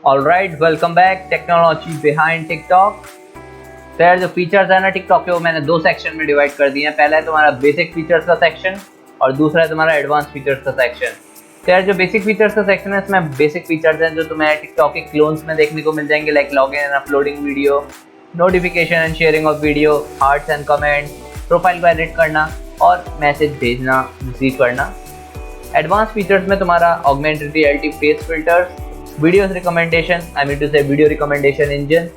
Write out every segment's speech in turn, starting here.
Alright, welcome back. Technology behind TikTok. तो यार, जो फीचर्स है ना टिकटॉक के, वो मैंने दो सेक्शन में डिवाइड कर दिए हैं। पहला है तुम्हारा बेसिक फीचर्स का सेक्शन और दूसरा है तुम्हारा एडवांस फीचर्स का सेक्शन। तो यार, जो बेसिक फीचर्स का सेक्शन है, इसमें बेसिक फीचर्स हैं जो तुम्हें टिकटॉक के क्लोन्स में देखने को मिल जाएंगे, like login and uploading video, notification and sharing of video, hearts and comments, profile को एडिट करना और मैसेज भेजना, रिसीव करना। एडवांस फीचर्स में तुम्हारा augmented reality face filters, videos recommendation, I mean to say video recommendation engine,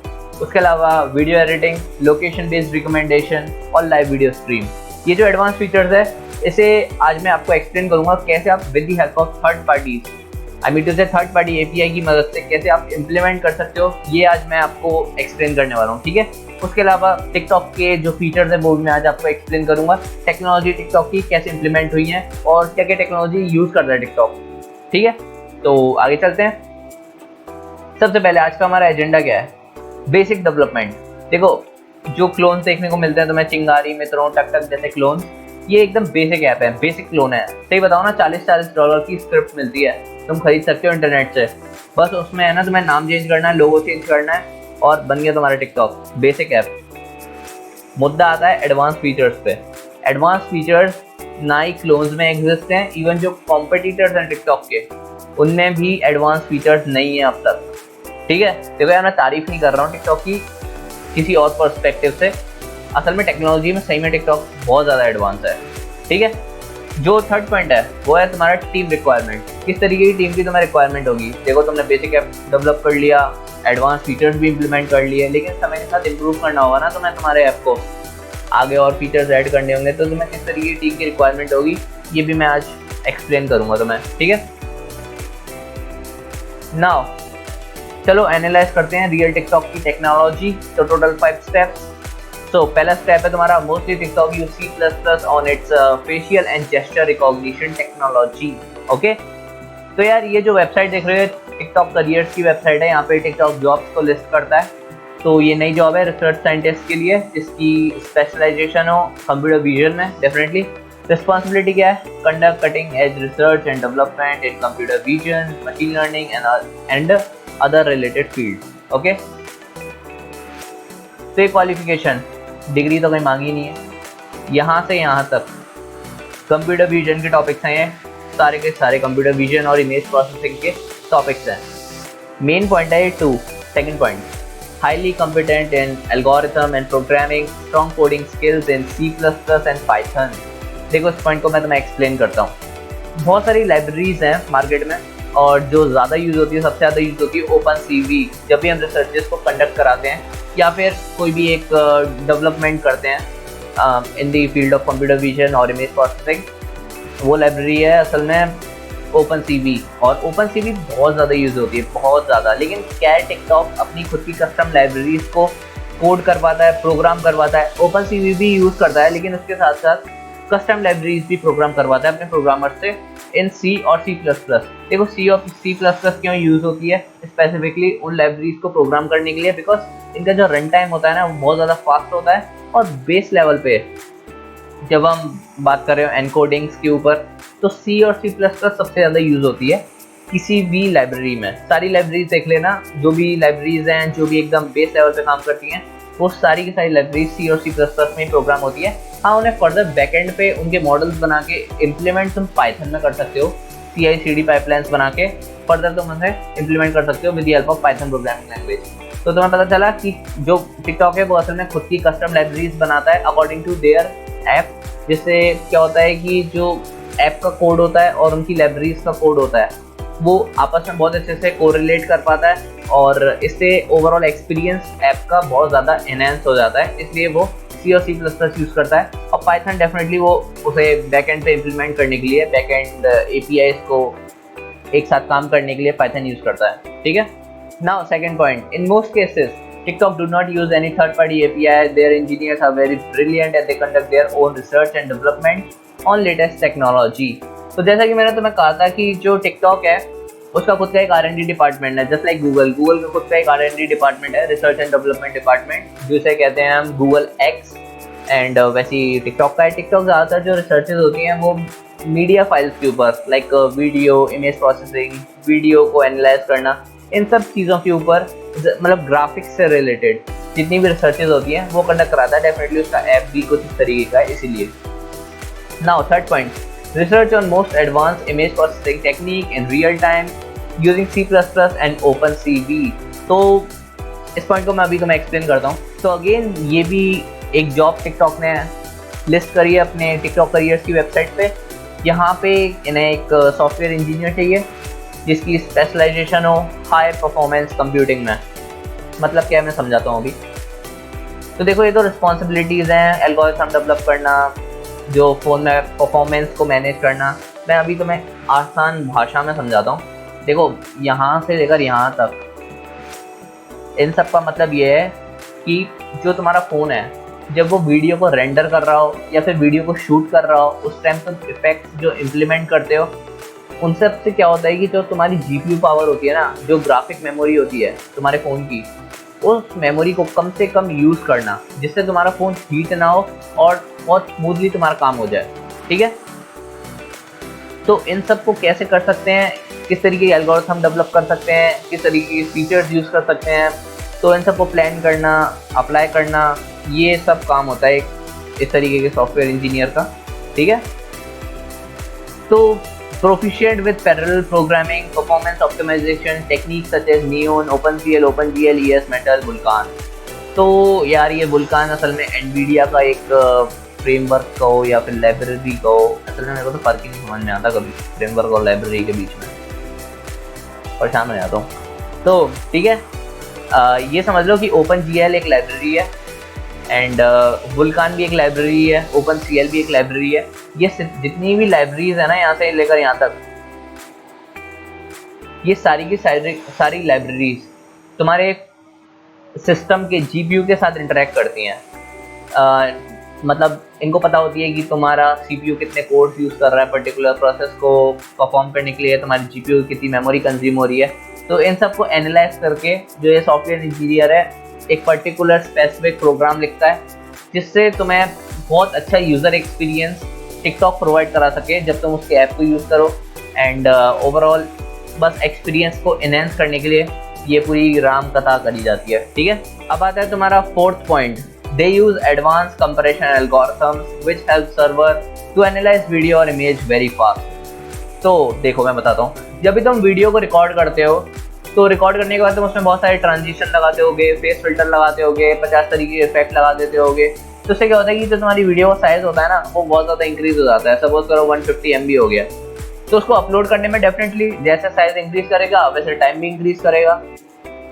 उसके अलावा video editing, location based recommendation और लाइव वीडियो स्ट्रीम। ये जो एडवांस फीचर्स है, इसे आज मैं आपको एक्सप्लेन करूंगा कैसे आप with the help of third parties, I mean to say third party API की मदद से कैसे आप इम्प्लीमेंट कर सकते हो। ये आज मैं आपको एक्सप्लेन करने वाला हूँ, ठीक है। उसके अलावा टिकटॉक के जो फीचर्स है वो भी मैं आज आपको एक्सप्लेन करूंगा। टेक्नोलॉजी टिकटॉक की कैसे इम्प्लीमेंट हुई है और क्या क्या टेक्नोलॉजी यूज कर रहा है टिकटॉक, ठीक है। तो आगे चलते हैं। सबसे पहले आज का हमारा एजेंडा क्या है? Basic development. देखो, जो क्लोन्स देखने को मिलते हैं तुम्हें, चिंगारी, मित्रों, टक टक जैसे क्लोन, ये एकदम बेसिक ऐप है, बेसिक क्लोन है। सही बताओ ना, $40 की स्क्रिप्ट मिलती है, तुम खरीद सकते हो इंटरनेट से। बस उसमें है ना, तुम्हें नाम चेंज करना है, लोगो चेंज करना है और बन गया तुम्हारा टिकटॉक, बेसिक ऐप। मुद्दा आता है एडवांस फीचर्स पे। एडवांस फीचर्स ना ही क्लोन्स में एग्जिस्ट हैं, इवन जो कॉम्पिटिटर्स हैं टिकटॉक के, उनमें भी एडवांस फीचर्स नहीं है अब तक, ठीक है। देखो यार, मैं तारीफ नहीं कर रहा हूँ टिकटॉक की किसी और पर्सपेक्टिव से। असल में टेक्नोलॉजी में सही में टिकटॉक बहुत ज़्यादा एडवांस है, ठीक है। जो थर्ड पॉइंट है वो है तुम्हारा टीम रिक्वायरमेंट। किस तरीके की टीम की तुम्हें रिक्वायरमेंट होगी? देखो, तुमने बेसिक ऐप डेवलप कर लिया, एडवांस फीचर्स भी इम्प्लीमेंट कर लिए, लेकिन समय के साथ इम्प्रूव करना होगा ना तुम्हें तुम्हारे ऐप को, आगे और फीचर्स ऐड करने होंगे। तो तुम्हें किस तरीके की टीम की रिक्वायरमेंट होगी, ये भी मैं आज एक्सप्लेन करूंगा तुम्हें, ठीक है। नाउ चलो एनालाइज करते हैं रियल टिकटॉक की टेक्नोलॉजी। तो टोटल 5 स्टेप्स। तो पहला स्टेप है तुम्हारा, mostly TikTok use C++ on it's facial and gesture recognition technology. Okay, तो यार ये जो वेबसाइट देख रहे हो, टिकटॉक करियर्स की वेबसाइट है। यहाँ पे टिकटॉक जॉब्स को लिस्ट करता है। तो ये नई जॉब है रिसर्च साइंटिस्ट के लिए, जिसकी स्पेशलाइजेशन हो कंप्यूटर विजन में। डेफिनेटली रिस्पॉन्सिबिलिटी क्या है? Conduct cutting edge research and development in computer vision, machine learning and other related field. Okay, तो ये क्वालिफिकेशन, डिग्री तो कहीं मांगी नहीं है। यहाँ से यहाँ तक कंप्यूटर विजन के टॉपिक्स हैं, ये सारे के सारे कंप्यूटर विजन और इमेज प्रोसेसिंग के टॉपिक्स हैं। मेन पॉइंट है ये 2। Second point, highly competent in algorithm and programming, strong coding skills in C++ and Python. देखो, इस पॉइंट को मैं तुम्हें एक्सप्लेन करता हूँ। बहुत सारी लाइब्रेरीज हैं मार्केट में, और जो ज़्यादा यूज़ होती है, सबसे ज़्यादा यूज़ होती है OpenCV। जब भी हम रिसर्चेस को कंडक्ट कराते हैं या फिर कोई भी एक डेवलपमेंट करते हैं इन दी फील्ड ऑफ कंप्यूटर विजन और इमेज प्रोसेसिंग, वो लाइब्रेरी है असल में OpenCV। और OpenCV बहुत ज़्यादा यूज़ होती है, बहुत ज़्यादा। लेकिन क्या है, टिकटॉक अपनी खुद की कस्टम लाइब्रेरीज को कोड करवाता है, प्रोग्राम करवाता है। OpenCV भी यूज़ करता है, लेकिन उसके साथ साथ कस्टम लाइब्रेरीज भी प्रोग्राम करवाता है अपने प्रोग्रामर से इन C और C++। देखो, C और C++ क्यों यूज़ होती है स्पेसिफिकली उन लाइब्रेरीज को प्रोग्राम करने के लिए? बिकॉज इनका जो रन टाइम होता है ना, वो बहुत ज़्यादा फास्ट होता है। और बेस लेवल पे जब हम बात कर रहे हो एनकोडिंग्स के ऊपर, तो C और C++ सबसे ज़्यादा यूज़ होती है किसी भी लाइब्रेरी में। सारी लाइब्रेरीज देख लेना, जो भी लाइब्रेरीज हैं जो भी एकदम बेस लेवल पे काम करती हैं, वो सारी की सारी लाइब्रेरीज C और C++ में ही प्रोग्राम होती है। हाँ, उन्हें फर्दर बैकएंड पे उनके मॉडल्स बना के इम्प्लीमेंट तुम पाइथन में कर सकते हो। CI/CD पाइपलाइंस बना के फर्दर तुम उन्हें इम्प्लीमेंट कर सकते हो with the help of Python programming language. तो तुम्हें पता चला कि जो टिकटॉक है वो असल में खुद की कस्टम लाइब्रेरीज बनाता है अकॉर्डिंग टू देयर ऐप। जिससे क्या होता है कि जो ऐप का कोड होता है और उनकी लाइब्रेरीज का कोड होता है, वो आपस में बहुत अच्छे से कोरिलेट कर पाता है, और इससे ओवरऑल एक्सपीरियंस ऐप का बहुत ज़्यादा एनहेंस हो जाता है। इसलिए वो C और C++ यूज़ करता है। और पाइथन डेफिनेटली वो उसे बैकएंड पे इम्प्लीमेंट करने के लिए, बैकएंड APIs को एक साथ काम करने के लिए पाइथन यूज़ करता है, ठीक है। Now second point, in most cases TikTok do not use any third-party API. Their engineers are very brilliant and they conduct their own research and development on latest technology. तो जैसा कि मैंने तुम्हें कहा था कि जो TikTok है उसका खुद का एक R&D डिपार्टमेंट है, जस्ट लाइक गूगल का खुद का एक R&D डिपार्टमेंट है, रिसर्च एंड डेवलपमेंट डिपार्टमेंट, जिसे कहते हैं हम गूगल X। एंड वैसे ही टिकटॉक का है। टिकटॉक ज़्यादातर जो रिसर्चेज होती हैं वो मीडिया फाइल्स के ऊपर, like video, image processing, video को एनालाइज करना, इन सब चीज़ों के ऊपर मतलब ग्राफिक्स से रिलेटेड जितनी भी रिसर्चेज होती हैं वो कंडक्ट कराता है। डेफिनेटली उसका ऐप भी कुछ इस तरीके का है इसीलिए। Now third point, research on most advance image processing technique in real time using C++ and OpenCV। तो इस पॉइंट को मैं अभी तुम्हें एक्सप्लेन करता हूँ। तो अगेन ये भी एक जॉब टिकटॉक ने लिस्ट करी है अपने टिकटॉक करियर्स की वेबसाइट पे। यहाँ पे इन्हें एक सॉफ्टवेयर इंजीनियर चाहिए जिसकी स्पेशलाइजेशन हो हाई परफॉर्मेंस कंप्यूटिंग में। मतलब क्या है मैं समझाता हूँ अभी। तो देखो ये तो रिस्पॉन्सिबिलिटीज़ हैं, एल्गोरिथम डेवलप करना, जो फ़ोन में परफॉर्मेंस को मैनेज करना। मैं अभी तुम्हें आसान भाषा में समझाता हूँ। देखो यहाँ से लेकर यहाँ तक इन सब का मतलब ये है कि जो तुम्हारा फ़ोन है जब वो वीडियो को रेंडर कर रहा हो या फिर वीडियो को शूट कर रहा हो, उस टाइम तुम इफेक्ट्स जो इम्प्लीमेंट करते हो उन सब से क्या होता है कि जो तुम्हारी GPU पावर होती है ना, जो ग्राफिक मेमोरी होती है तुम्हारे फ़ोन की, उस मेमोरी को कम से कम यूज़ करना जिससे तुम्हारा फ़ोन हीट ना हो और बहुत स्मूथली तुम्हारा काम हो जाए। ठीक है, तो इन सब को कैसे कर सकते हैं, किस तरीके के एल्गोरिथम डेवलप कर सकते हैं, किस तरीके के फीचर्स यूज़ कर सकते हैं, तो इन सब को प्लान करना, अप्लाई करना, ये सब काम होता है इस तरीके के सॉफ्टवेयर इंजीनियर का। ठीक है, तो proficient with parallel programming, performance optimization techniques such as Neon, OpenCL, OpenGL, ES Metal, Vulkan। तो यार ये Vulkan असल में NVIDIA का एक फ्रेमवर्क कहो या फिर लाइब्रेरी कहो, असल में मेरे को तो फर्क ही नहीं समझ में आता कभी फ्रेमवर्क और लाइब्रेरी के बीच में, परेशान हो जाता हूँ। तो ठीक है, ये समझ लो कि OpenGL एक लाइब्रेरी है एंड Vulkan भी एक लाइब्रेरी है, OpenCL भी एक लाइब्रेरी है। ये जितनी भी लाइब्रेरीज है ना यहाँ से लेकर यहाँ तक, ये सारी की सारी लाइब्रेरीज तुम्हारे सिस्टम के GPU के साथ इंटरेक्ट करती हैं। मतलब इनको पता होती है कि तुम्हारा CPU कितने कोड्स यूज़ कर रहा है पर्टिकुलर प्रोसेस को परफॉर्म करने के लिए, तुम्हारी GPU कितनी मेमोरी कंज्यूम हो रही है। तो इन सब को एनालाइज करके जो ये सॉफ्टवेयर इंजीनियर है एक पर्टिकुलर स्पेसिफिक प्रोग्राम लिखता है जिससे तुम्हें बहुत अच्छा यूज़र एक्सपीरियंस टिकटॉक प्रोवाइड करा सके जब तुम उसके ऐप को यूज़ करो। एंड ओवरऑल बस एक्सपीरियंस को इनहेंस करने के लिए ये पूरी राम कथा करी जाती है। ठीक है, अब आता है तुम्हारा fourth point, they use advance comparison algorithms which help server to analyse video और इमेज वेरी फास्ट। तो देखो मैं बताता हूँ, जब भी तुम वीडियो को रिकॉर्ड करते हो तो रिकॉर्ड करने के बाद तुम उसमें बहुत सारे ट्रांजिशन लगाते होगे, फेस फिल्टर लगाते होगे, 50 तरीके के इफेक्ट लगा देते होगे। तो उससे क्या होता है कि जो तुम्हारी वीडियो का साइज होता है ना वो बहुत ज़्यादा इंक्रीज हो जाता है। सपोज करो 150 MB हो गया, तो उसको अपलोड करने में डेफिनेटली जैसे साइज इंक्रीज करेगा वैसे टाइम भी इंक्रीज करेगा।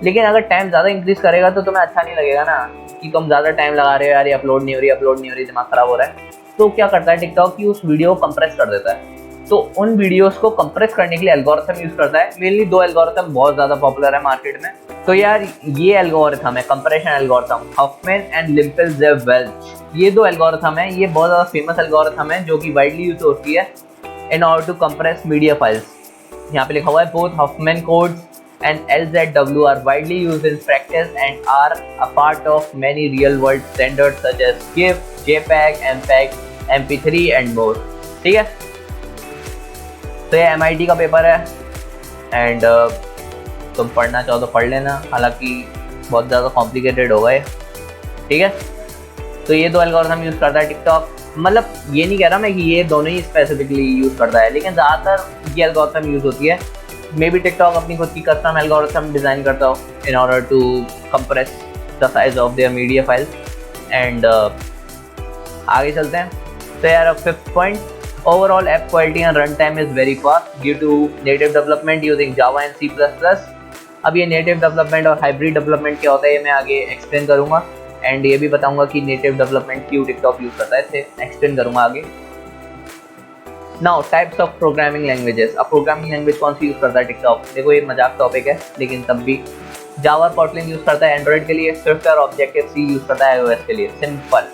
लेकिन अगर टाइम ज़्यादा इंक्रीज करेगा तो तुम्हें अच्छा नहीं लगेगा ना कि तुम ज़्यादा टाइम लगा रहे हो, यार ये अपलोड नहीं हो रही, दिमाग खराब हो रहा है। तो क्या करता है टिकटॉक की उस वीडियो को कंप्रेस कर देता है। तो उन वीडियोस को कंप्रेस करने के लिए एल्गोरिथम यूज करता है। मेनली 2 एल्गोरिथम बहुत ज़्यादा पॉपुलर है मार्केट में। तो यार ये एल्गोरिथम है कंप्रेशन एल्गोरिथम, हफमैन एंड लिम्पेल-ज़ेव-वेल्च। ये 2 एल्गोरिथम है, ये बहुत ज़्यादा फेमस एल्गोरिथम है जो कि वाइडली यूज होती है in order to compress media files. यहाँ पे लिखा हुआ है both Huffman codes and LZW are widely used in practice and are a part of many real-world standards such as GIF, JPEG, MPEG, MP3 and more। ठीक है, तो ये MIT का पेपर है एंड तुम पढ़ना चाहो तो पढ़ लेना, हालांकि बहुत ज़्यादा कॉम्प्लिकेटेड होगा ये। ठीक है, तो ये 2 एल्गोरिथम यूज़ करता है टिकटॉक। मतलब ये नहीं कह रहा मैं कि ये दोनों ही स्पेसिफिकली यूज़ करता है, लेकिन ज़्यादातर ये एल्गोरिथम यूज़ होती है। मे बी टिकटॉक अपनी खुद की कस्टम एल्गोरिथम डिज़ाइन करता हो in order to compress the size of their media files. And आगे चलते हैं। तो यार 5th point, overall app quality and run time is very fast due to native development using Java and C++। अब ये native development और hybrid development क्या होता है ये मैं आगे एक्सप्लेन करूँगा एंड ये भी बताऊँगा कि नेटिव डेवलपमेंट क्यों टिकटॉक यूज़ करता है, इसे एक्सप्लेन करूँगा आगे। Now types of programming languages. अब प्रोग्रामिंग लैंग्वेज कौन सी यूज़ करता है टिकटॉक? देखो ये मजाक टॉपिक है लेकिन तब भी जावा और कॉटलिन यूज़ करता है एंड्रॉइड के लिए, स्विफ्ट और ऑब्जेक्टिव सी यूज़ करता है iOS के लिए। Simple.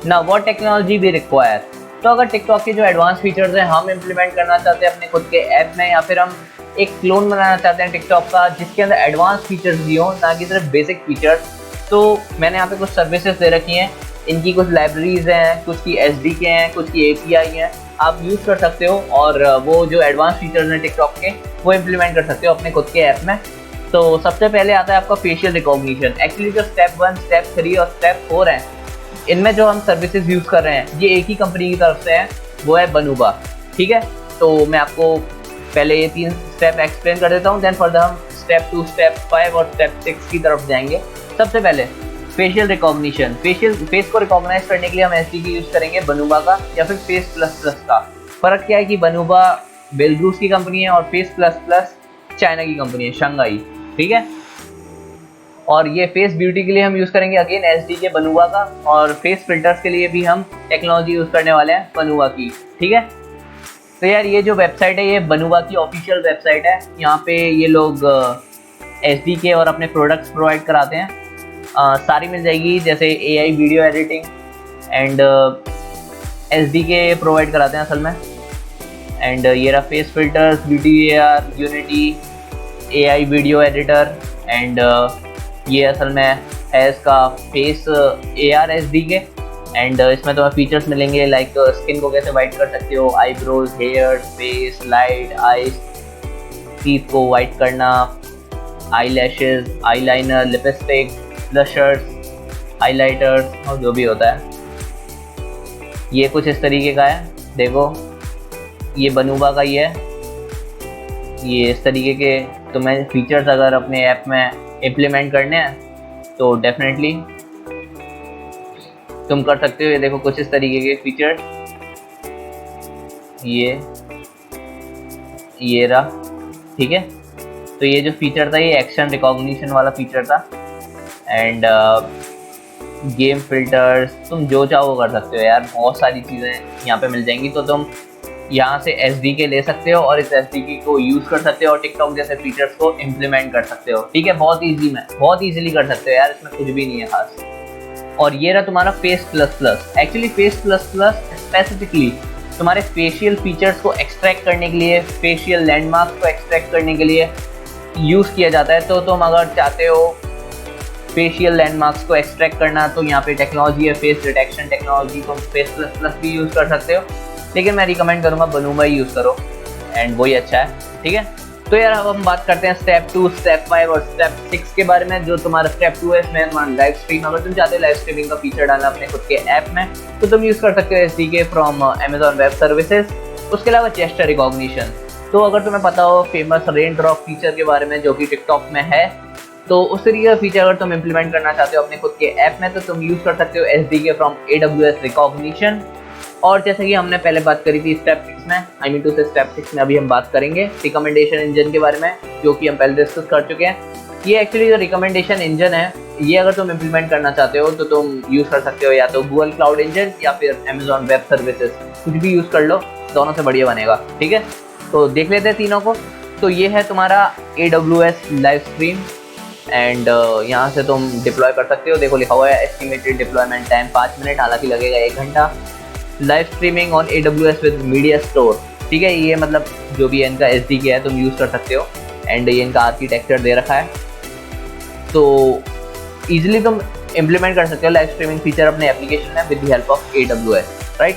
Now what technology we require. तो अगर टिकटॉक के जो एडवांस फीचर्स हैं हम इम्प्लीमेंट करना चाहते हैं अपने खुद के ऐप में, या फिर हम एक क्लोन बनाना चाहते हैं टिकटॉक का जिसके अंदर एडवांस फीचर्स भी हों ना कि सिर्फ बेसिक फीचर्स, तो मैंने यहाँ पे कुछ सर्विसेज दे रखी हैं। इनकी कुछ लाइब्रेरीज हैं, कुछ की SDK हैं, कुछ की API हैं, आप यूज़ कर सकते हो और वो जो एडवांस फीचर्स हैं टिकटॉक के वो इम्प्लीमेंट कर सकते हो अपने खुद के ऐप में। तो सबसे पहले आता है आपका फेशियल रिकॉग्निशन। एक्चुअली जो स्टेप 1, स्टेप 3 और स्टेप 4 है, इनमें जो हम सर्विसेज यूज़ कर रहे हैं ये एक ही कंपनी की तरफ से है, वो है बनूबा। ठीक है, तो मैं आपको पहले ये 3 स्टेप एक्सप्लेन कर देता हूँ, देन फर्दर हम स्टेप 2, स्टेप 5 और स्टेप 6 की तरफ जाएंगे। सबसे पहले फेशियल रिकॉग्निशन। फेस को रिकॉग्नाइज करने के लिए हम एसडीके यूज़ करेंगे बनूबा का या फिर फेस प्लस प्लस का। फ़र्क क्या है कि बनूबा बेलरूस की कंपनी है और फेस प्लस प्लस चाइना की कंपनी है, शंघाई। ठीक है, और ये फेस ब्यूटी के लिए हम यूज़ करेंगे अगेन एसडीके बनूबा का, और फेस फिल्टर्स के लिए भी हम टेक्नोलॉजी यूज़ करने वाले हैं बनूबा की। ठीक है, तो यार ये जो वेबसाइट है ये बनूबा की ऑफिशियल वेबसाइट है। यहाँ पे ये लोग एसडीके और अपने प्रोडक्ट्स प्रोवाइड कराते हैं, सारी मिल जाएगी, जैसे AI video editing and SDK provide कराते हैं असल में। एंड ये रहा face filters, beauty AR, unity, AI video editor, and ये असल में है इसका फेस एआर एसडीके। एंड इसमें तुम्हें फीचर्स मिलेंगे लाइक स्किन को कैसे वाइट कर सकते हो, eyebrows, hair, face, light, eyes, teeth को वाइट करना, eyelashes, eyeliner, lipstick, blushers, highlighters और जो भी होता है। ये कुछ इस तरीके का है, देखो ये बनूबा का ही है। ये इस तरीके के तुम्हें फीचर्स अगर अपने ऐप में इम्प्लीमेंट करने हैं तो डेफिनेटली तुम कर सकते हो। ये देखो कुछ इस तरीके के फीचर्स, ये रहा। ठीक है, तो ये जो फीचर था ये एक्शन रिकॉग्निशन वाला फीचर था। एंड गेम फिल्टर्स, तुम जो चाहो कर सकते हो यार, बहुत सारी चीज़ें यहाँ पे मिल जाएंगी। तो तुम यहाँ से एसडीके ले सकते हो और इस एसडीके को यूज़ कर सकते हो और टिकटॉक जैसे फीचर्स को इम्प्लीमेंट कर सकते हो। ठीक है, बहुत ईजिली कर सकते हो यार, इसमें कुछ भी नहीं है खास। और ये रहा तुम्हारा face plus plus. Actually face plus plus specifically तुम्हारे फेशियल फीचर्स को एक्सट्रैक्ट करने के लिए, फेशियल लैंडमार्क्स को एक्सट्रैक्ट करने के लिए यूज़ किया जाता है। तो तुम अगर चाहते हो फेशियल लैंडमार्क्स को एक्सट्रैक्ट करना तो यहाँ पे टेक्नोलॉजी है फेस डिटेक्शन टेक्नोलॉजी, तुम फेस प्लस प्लस भी यूज़ कर सकते हो, लेकिन मैं रिकमेंड करूँगा बनूबा ही यूज़ करो एंड वही अच्छा है। ठीक है, तो यार अब हम बात करते हैं स्टेप 2, स्टेप 5 और स्टेप 6 के बारे में। जो तुम्हारा स्टेप 2 है इसमें तुम्हारा लाइव स्ट्रीम। अगर तुम चाहते हो लाइव स्ट्रीमिंग का फीचर डालना अपने खुद के ऐप में तो तुम यूज़ कर सकते हो SDK from Amazon web services. उसके अलावा जेस्चर रिकॉग्निशन, तो अगर तुम्हें पता हो फेमस रेन ड्रॉप फीचर के बारे में जो कि टिकटॉक में है, तो उस तरीके का फीचर अगर तुम इम्प्लीमेंट करना चाहते हो अपने खुद के ऐप में तो तुम यूज़ कर सकते हो एसडीके फ्रॉम AWS रिकॉग्निशन। और जैसे कि हमने पहले बात करी थी स्टेप 6 में, आई मीन टू से स्टेप 6 में अभी हम बात करेंगे रिकमेंडेशन इंजन के बारे में, जो कि हम पहले डिस्कस कर चुके हैं। ये एक्चुअली जो रिकमेंडेशन इंजन है ये अगर तुम इम्प्लीमेंट करना चाहते हो तो तुम यूज़ कर सकते हो या तो गूगल क्लाउड इंजन या फिर अमेजॉन वेब सर्विसेज, कुछ भी यूज़ कर लो, दोनों से बढ़िया बनेगा। ठीक है, तो देख लेते हैं तीनों को। तो ये है तुम्हारा AWS लाइव स्ट्रीम एंड यहाँ से तुम डिप्लॉय कर सकते हो। देखो लिखा हुआ है एस्टिमेटेड डिप्लॉयमेंट टाइम 5 मिनट, हालांकि लगेगा 1 घंटा। Live streaming on AWS with media store. ठीक है, ये मतलब जो भी इनका एसडीके है तुम यूज़ कर सकते हो एंड ये इनका आर्किटेक्चर दे रखा है, तो ईजिली तुम इम्प्लीमेंट कर सकते हो लाइव स्ट्रीमिंग फीचर अपने एप्लीकेशन में with the help of AWS, right.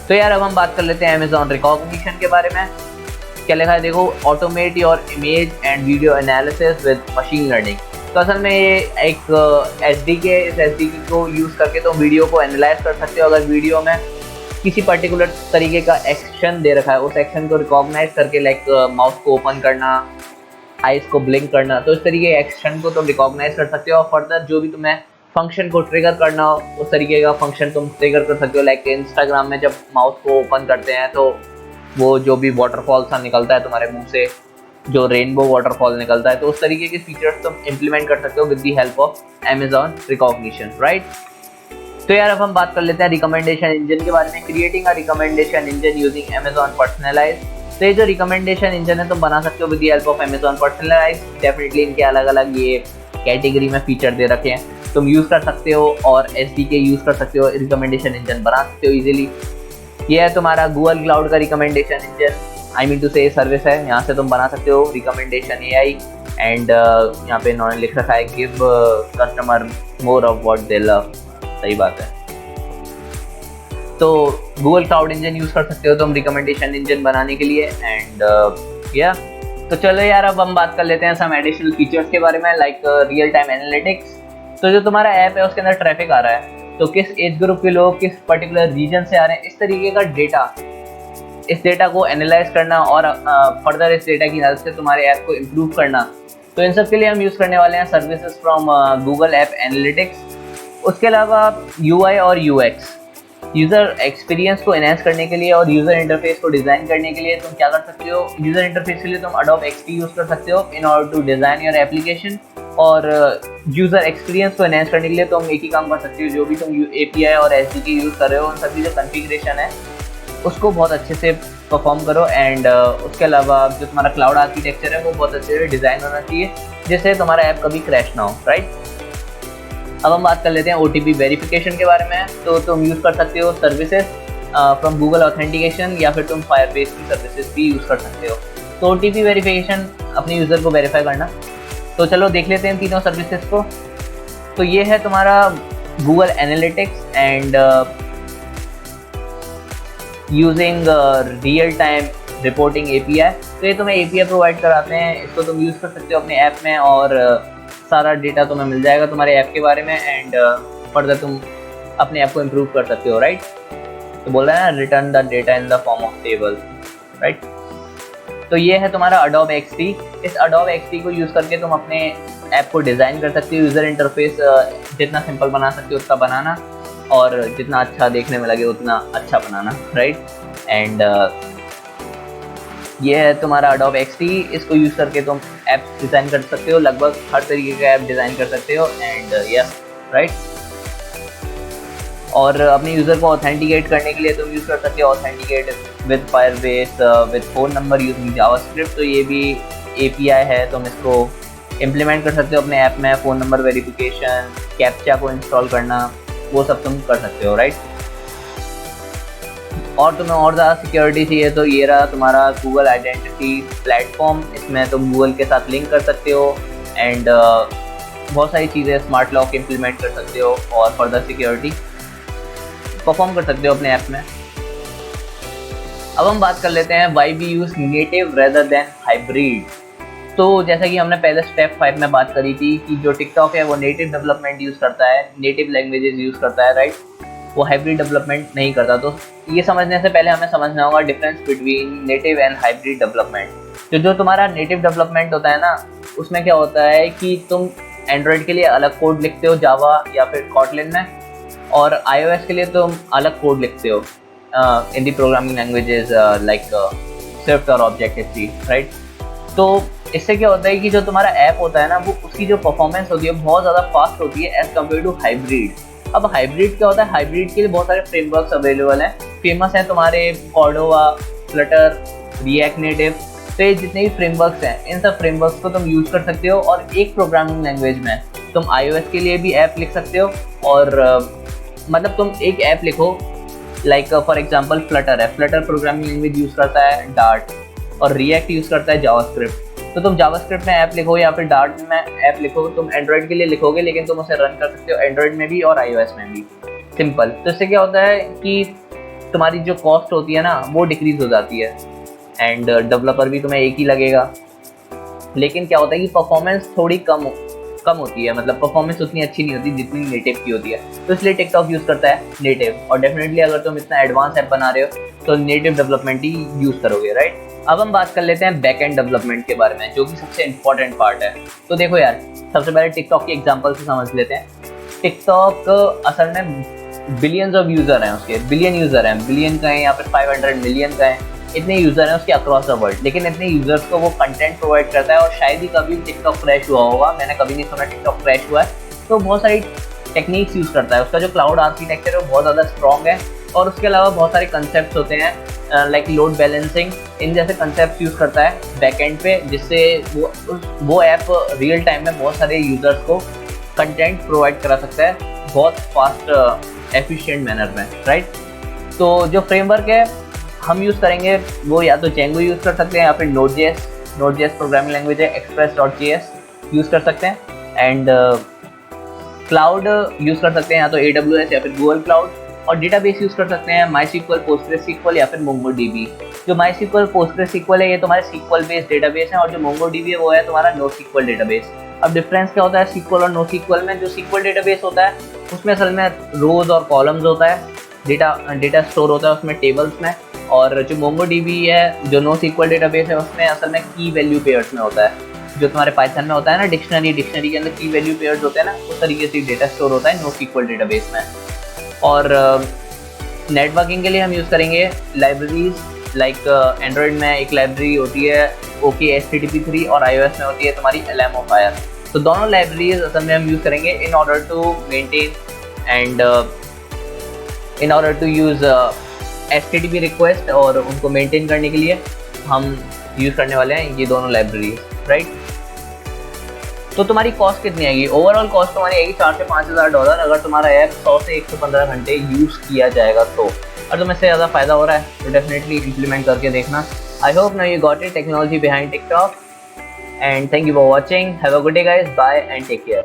तो यार अब हम बात कर लेते हैं अमेजॉन रिकॉग्निशन के बारे में। क्या लिखा है देखो, automate your image and video analysis with machine learning. तो असल में ये एक एसडीके, इस एसडीके को यूज़ करके तुम वीडियो को एनालाइज कर सकते हो। अगर वीडियो में किसी पर्टिकुलर तरीके का एक्शन दे रखा है, उस एक्शन को रिकॉग्नाइज करके लाइक माउथ को ओपन करना, आइज को ब्लिंक करना, तो इस तरीके के एक्शन को तुम रिकॉग्नाइज कर सकते हो और फर्दर जो भी तुम्हें फंक्शन को ट्रिगर करना हो उस तरीके का फंक्शन तुम ट्रिगर कर सकते हो। लाइक इंस्टाग्राम में जब माउथ को ओपन करते हैं तो वो जो भी वाटरफॉल सा निकलता है तुम्हारे मुंह से, जो रेनबो वाटरफॉल निकलता है, तो उस तरीके के फीचर्स तुम इम्प्लीमेंट कर सकते हो with the help of Amazon recognition, right. तो यार अब हम बात कर लेते हैं रिकमेंडेशन इंजन के बारे में। Creating a recommendation engine using Amazon personalize. तो ये जो रिकमेंडेशन इंजन है तुम बना सकते हो with the help of Amazon personalize. Definitely इनके अलग अलग ये कैटेगरी में फीचर दे रखे हैं, तुम यूज़ कर सकते हो और एसडीके यूज़ कर सकते हो, रिकमेंडेशन इंजन बना सकते हो इजीली। ये है तुम्हारा गूगल क्लाउड का recommendation engine, I mean to say service है, यहाँ से तुम बना सकते हो रिकमेंडेशन एआई एंड यहाँ पे इन्होंने लिख रखा है give customer more of what they love. सही बात है, तो गूगल क्लाउड इंजन यूज़ कर सकते हो तुम रिकमेंडेशन इंजन बनाने के लिए एंड या तो चलो यार, अब हम बात कर लेते हैं सम एडिशनल फीचर्स के बारे में, लाइक रियल टाइम एनालिटिक्स। तो जो तुम्हारा ऐप है उसके अंदर ट्रैफिक आ रहा है, तो किस एज ग्रुप के लोग किस पर्टिकुलर रीजन से आ रहे हैं, इस तरीके का डेटा, इस डेटा को एनालाइज करना और फर्दर इस डेटा की हेल्प से तुम्हारे ऐप को इम्प्रूव करना। तो इन सब के लिए हम यूज़ करने वाले हैं services from Google app analytics. उसके अलावा UI और UX, यूज़र एक्सपीरियंस को एनहांस करने के लिए और यूज़र इंटरफेस को डिज़ाइन करने के लिए तुम क्या कर सकते हो, यूज़र इंटरफेस के लिए तुम Adobe XD यूज़ कर सकते हो in order to design your application. और यूज़र एक्सपीरियंस को एनहांस करने के लिए तुम एक ही काम कर सकते हो, जो भी तुम API और SDK यूज़ कर रहे हो उन सभी जो कन्फिग्रेशन है उसको बहुत अच्छे से परफॉर्म करो। एंड उसके अलावा जो तुम्हारा क्लाउड आर्किटेक्चर है वो बहुत अच्छे से डिज़ाइन होना चाहिए, जिससे तुम्हारा ऐप कभी क्रैश ना हो, राइट। अब हम बात कर लेते हैं OTP वेरिफिकेशन के बारे में। तो तुम यूज़ कर सकते हो सर्विसेज फ्रॉम गूगल ऑथेंटिकेशन, या फिर तुम फायरबेस की सर्विसेज भी यूज़ कर सकते हो। तो OTP वेरिफिकेशन अपने यूज़र को वेरीफाई करना। तो चलो देख लेते हैं तीनों सर्विसेज को। तो ये है तुम्हारा Google analytics and using real time reporting API। तो ये तुम्हें API प्रोवाइड कराते हैं, इसको तुम यूज़ कर सकते हो अपने ऐप में और सारा डेटा तुम्हें मिल जाएगा तुम्हारे ऐप के बारे में। एंड फर्दर तुम अपने ऐप को इम्प्रूव कर सकते हो, राइट। तो बोल रहा है ना, return the data in the form of table, right. तो ये है तुम्हारा Adobe XD। इस Adobe XD को यूज़ करके तुम अपने ऐप को डिज़ाइन कर सकते हो, यूज़र इंटरफेस जितना सिंपल बना सकते हो उतना बनाना, और जितना अच्छा देखने में लगे उतना अच्छा बनाना, राइट। एंड ये है तुम्हारा Adobe XD। इसको यूज़ करके तुम ऐप डिज़ाइन कर सकते हो, लगभग हर तरीके का ऐप डिज़ाइन कर सकते हो। And yes, right. और अपने यूज़र को ऑथेंटिकेट करने के लिए तुम यूज़ कर सकते हो authenticate with Firebase with phone number using JavaScript. तो ये भी API है, तुम इसको इम्प्लीमेंट कर सकते हो अपने ऐप में। फ़ोन नंबर वेरिफिकेशन, कैप्चा को इंस्टॉल करना, वो सब तुम कर सकते हो, राइट। और तुम्हें और ज़्यादा सिक्योरिटी चाहिए तो ये रहा तुम्हारा गूगल आइडेंटिटी प्लेटफॉर्म। इसमें तुम गूगल के साथ लिंक कर सकते हो एंड बहुत सारी चीज़ें, स्मार्ट लॉक इम्प्लीमेंट कर सकते हो और फर्दर सिक्योरिटी परफॉर्म कर सकते हो अपने ऐप में। अब हम बात कर लेते हैं why we use native rather than hybrid. तो जैसा कि हमने पहले स्टेप 5 में बात करी थी कि जो टिकटॉक है वो नेटिव डेवलपमेंट यूज़ करता है, नेटिव लैंग्वेजेस यूज़ करता है, राइट। वो हाइब्रिड डेवलपमेंट नहीं करता। तो ये समझने से पहले हमें समझना होगा difference between native and hybrid development. तो जो तुम्हारा नेटिव डेवलपमेंट होता है ना, उसमें क्या होता है कि तुम एंड्रॉयड के लिए अलग कोड लिखते हो जावा या फिर कॉटलिन में, और iOS के लिए तुम अलग कोड लिखते हो इन दी प्रोग्रामिंग लैंग्वेजेस लाइक स्विफ्ट और ऑब्जेक्टिव-सी, राइट। तो इससे क्या होता है कि जो तुम्हारा ऐप होता है ना, वो उसकी जो परफॉर्मेंस होती है बहुत ज़्यादा फास्ट होती है एज़ कम्पेयर टू हाइब्रिड। अब हाइब्रिड क्या होता है, हाइब्रिड के लिए बहुत सारे फ्रेमवर्क्स अवेलेबल हैं, फेमस हैं तुम्हारे कॉर्डोवा, फ्लटर, रिएक्ट नेटिव। तो ये जितने भी फ्रेमवर्क्स हैं, इन सब फ्रेमवर्क्स को तुम यूज़ कर सकते हो और एक प्रोग्रामिंग लैंग्वेज में तुम iOS के लिए भी ऐप लिख सकते हो। और मतलब तुम एक ऐप लिखो, लाइक फॉर एग्जांपल फ्लटर है, फ्लटर प्रोग्रामिंग लैंग्वेज यूज़ करता है डार्ट, और रिएक्ट यूज़ करता है जावास्क्रिप्ट। तो तुम जावास्क्रिप्ट में ऐप लिखो या फिर डार्ट में ऐप लिखो, तुम एंड्रॉयड के लिए लिखोगे लेकिन तुम उसे रन कर सकते हो एंड्रॉयड में भी और iOS में भी, सिंपल। तो इससे क्या होता है कि तुम्हारी जो कॉस्ट होती है ना वो डिक्रीज हो जाती है, एंड डेवलपर भी तुम्हें एक ही लगेगा। लेकिन क्या होता है कि परफॉर्मेंस थोड़ी कम होती है, मतलब परफॉर्मेंस उतनी अच्छी नहीं होती जितनी नेटिव की होती है। तो इसलिए टिकटॉक यूज़ करता है नेटिव, और डेफिनेटली अगर तुम इतना एडवांस ऐप बना रहे हो तो नेटिव डेवलपमेंट ही यूज़ करोगे, राइट। अब हम बात कर लेते हैं बैक एंड डेवलपमेंट के बारे में, जो कि सबसे इंपॉर्टेंट पार्ट है। तो देखो यार, सबसे पहले टिकटॉक की एग्जांपल से समझ लेते हैं। टिकटॉक असल में बिलियंस ऑफ यूज़र हैं, उसके बिलियन यूज़र हैं, बिलियन का है या फिर 500 मिलियन का है, इतने यूज़र हैं उसके अक्रॉस द वर्ल्ड। लेकिन इतने यूज़र्स को वो कंटेंट प्रोवाइड करता है, और शायद ही कभी टिकटॉक क्रैश हुआ होगा, मैंने कभी नहीं सुना टिकटॉक क्रैश हुआ है। तो बहुत सारी टेक्निक्स यूज़ करता है, उसका जो क्लाउड आर्किटेक्चर है वो बहुत ज़्यादा स्ट्रॉन्ग है, और उसके अलावा बहुत सारे कंसेप्ट होते हैं लाइक लोड बैलेंसिंग, इन जैसे कंसेप्ट यूज़ करता है बैकएंड पे, जिससे वो ऐप रियल टाइम में बहुत सारे यूज़र्स को कंटेंट प्रोवाइड करा सकता है बहुत फास्ट एफिशिएंट मैनर में, राइट। तो जो फ्रेमवर्क है हम यूज़ करेंगे वो या तो Django यूज़ कर सकते हैं या फिर Node.js प्रोग्रामिंग लैंग्वेज है, Express.js यूज़ कर सकते हैं, एंड क्लाउड यूज़ कर सकते हैं या तो AWS या फिर गूगल क्लाउड, और डेटाबेस यूज़ कर सकते हैं MySQL, PostgreSQL या फिर MongoDB। जो MySQL PostgreSQL है ये तुम्हारे SQL बेस्ड डेटाबेस है, और जो MongoDB है वो है तुम्हारा NoSQL डेटाबेस। अब डिफरेंस क्या होता है SQL और NoSQL में? जो SQL डेटाबेस होता है उसमें असल में रोज और कॉलम्स होता है, डेटा स्टोर होता है उसमें टेबल्स में, और जो MongoDB है जो NoSQL डेटाबेस है उसमें असल में की वैल्यू पेयर्स में होता है। जो तुम्हारे पाइथन में होता है ना डिक्शनरी के अंदर की वैल्यू पेयर्स होते हैं ना, उस तरीके से डेटा स्टोर होता है NoSQL डेटाबेस में। और नेटवर्किंग के लिए हम यूज़ करेंगे लाइब्रेरीज लाइक एंड्रॉयड में एक लाइब्रेरी होती है OKHTTP3 और iOS में होती है तुम्हारी LMOfire। तो दोनों लाइब्रेरीज असल में हम यूज़ करेंगे in order to maintain and in order to use HTTP request, और उनको मेंटेन करने के लिए हम यूज़ करने वाले हैं ये दोनों लाइब्रेरीज, राइट। तो तुम्हारी कॉस्ट कितनी आएगी? ओवरऑल कॉस्ट तुम्हारी आएगी $4,000 से $5,000 अगर तुम्हारा ऐप 100 से 115 घंटे यूज़ किया जाएगा तो। और तुम्हें इससे ज़्यादा फ़ायदा हो रहा है तो डेफिनेटली इम्प्लीमेंट करके देखना। I hope now you got it, technology behind TikTok, and thank you for watching. Have a good day guys, bye and take care.